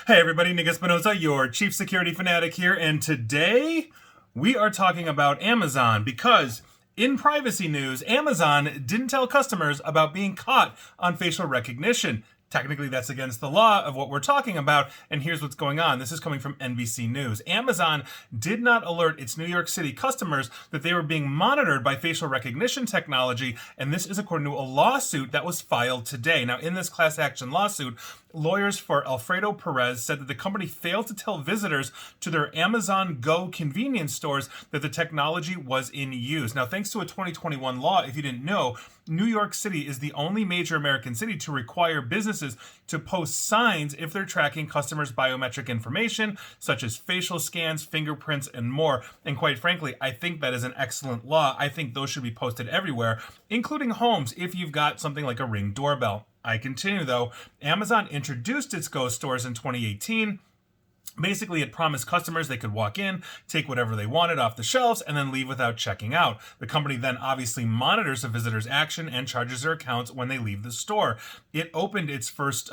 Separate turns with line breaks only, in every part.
Hey everybody, Nick Espinosa, your chief security fanatic here, and today we are talking about Amazon because in privacy news, Amazon didn't tell customers about being caught on facial recognition. Technically, that's against the law of what we're talking about, and here's what's going on. This is coming from NBC News. Amazon did not alert its New York City customers that they were being monitored by facial recognition technology, and this is according to a lawsuit that was filed today. Now, in this class action lawsuit, lawyers for Alfredo Perez said that the company failed to tell visitors to their Amazon Go convenience stores that the technology was in use. Now, thanks to a 2021 law, if you didn't know, New York City is the only major American city to require businesses to post signs if they're tracking customers' biometric information, such as facial scans, fingerprints, and more. And quite frankly, I think that is an excellent law. I think those should be posted everywhere, including homes if you've got something like a Ring doorbell. I continue though. Amazon introduced its Go stores in 2018. Basically, it promised customers they could walk in, take whatever they wanted off the shelves, and then leave without checking out. The company then obviously monitors a visitor's action and charges their accounts when they leave the store. It opened its first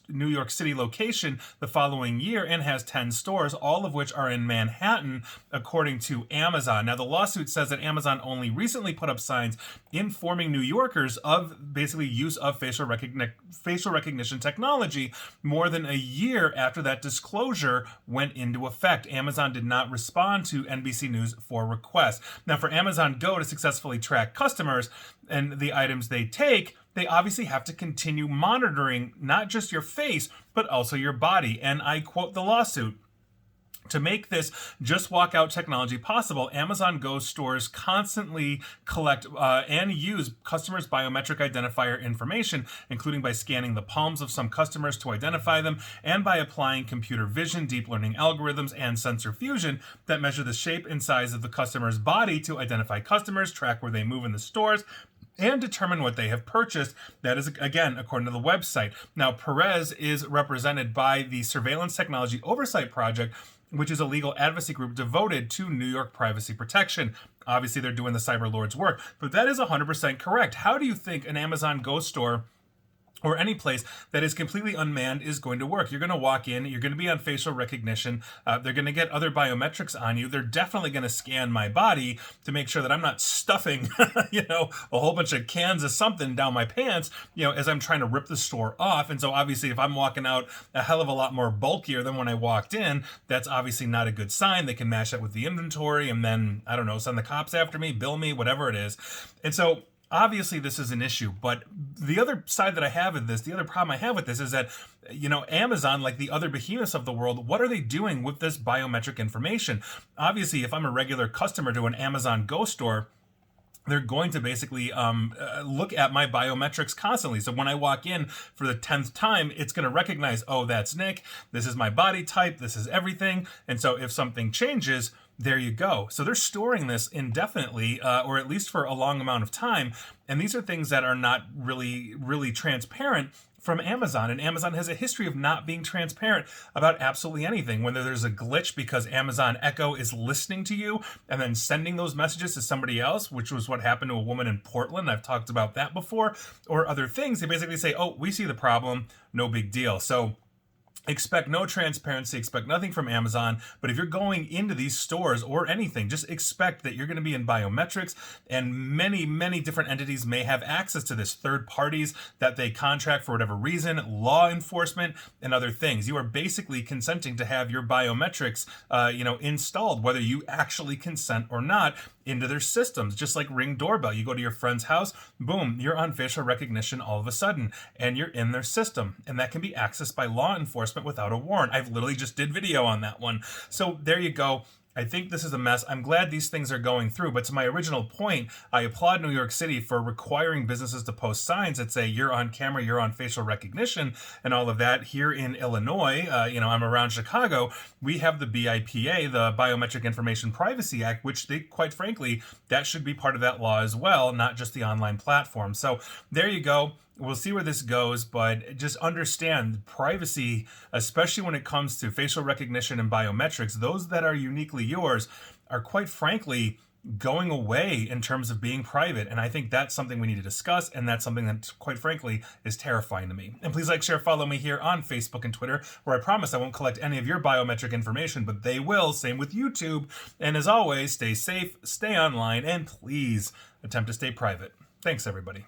New York City location the following year and has 10 stores, all of which are in Manhattan, according to Amazon. Now, the lawsuit says that Amazon only recently put up signs informing New Yorkers of basically use of facial recognition technology more than a year after that disclosure went into effect. Amazon did not respond to NBC News for requests. Now, for Amazon Go to successfully track customers and the items they take, they obviously have to continue monitoring not just your face, but also your body. And I quote the lawsuit. To make this just walk out technology possible, Amazon Go stores constantly collect and use customers' biometric identifier information, including by scanning the palms of some customers to identify them and by applying computer vision, deep learning algorithms, and sensor fusion that measure the shape and size of the customer's body to identify customers, track where they move in the stores, and determine what they have purchased. That is, again, according to the website. Now, Perez is represented by the Surveillance Technology Oversight Project, which is a legal advocacy group devoted to New York privacy protection. Obviously, they're doing the cyber lord's work, but that is 100% correct. How do you think an Amazon Go store or any place that is completely unmanned is going to work? You're going to walk in, you're going to be on facial recognition, they're going to get other biometrics on you, they're definitely going to scan my body to make sure that I'm not stuffing, a whole bunch of cans of something down my pants, as I'm trying to rip the store off. And so obviously if I'm walking out a hell of a lot more bulkier than when I walked in, that's obviously not a good sign. They can match that with the inventory and then, I don't know, send the cops after me, bill me, whatever it is. And so obviously this is an issue, but the other side that I have of this, the other problem I have with this is that, Amazon, like the other behemoths of the world, what are they doing with this biometric information? Obviously, if I'm a regular customer to an Amazon Go store, they're going to basically look at my biometrics constantly. So when I walk in for the 10th time, it's going to recognize, oh, that's Nick. This is my body type. This is everything. And so if something changes, there you go. So they're storing this indefinitely, or at least for a long amount of time. And these are things that are not really, really transparent from Amazon. And Amazon has a history of not being transparent about absolutely anything. Whether there's a glitch because Amazon Echo is listening to you and then sending those messages to somebody else, which was what happened to a woman in Portland. I've talked about that before, or other things. They basically say, oh, we see the problem, no big deal. So expect no transparency, expect nothing from Amazon. But if you're going into these stores or anything, just expect that you're going to be in biometrics, and many, many different entities may have access to this. Third parties that they contract for whatever reason, law enforcement, and other things. You are basically consenting to have your biometrics, installed, whether you actually consent or not, into their systems. Just like Ring doorbell, you go to your friend's house, boom, you're on facial recognition all of a sudden, and you're in their system, and that can be accessed by law enforcement without a warrant. I've literally just did video on that one. So there you go. I think this is a mess. I'm glad these things are going through, but to my original point, I applaud New York City for requiring businesses to post signs that say you're on camera, you're on facial recognition, and all of that. Here in Illinois, I'm around Chicago, we have the BIPA, the Biometric Information Privacy Act, which they, quite frankly, that should be part of that law as well, not just the online platform. So there you go. We'll see where this goes, but just understand privacy, especially when it comes to facial recognition and biometrics, those that are uniquely yours are, quite frankly, going away in terms of being private. And I think that's something we need to discuss. And that's something that, quite frankly, is terrifying to me. And please like, share, follow me here on Facebook and Twitter, where I promise I won't collect any of your biometric information, but they will. Same with YouTube. And as always, stay safe, stay online, and please attempt to stay private. Thanks, everybody.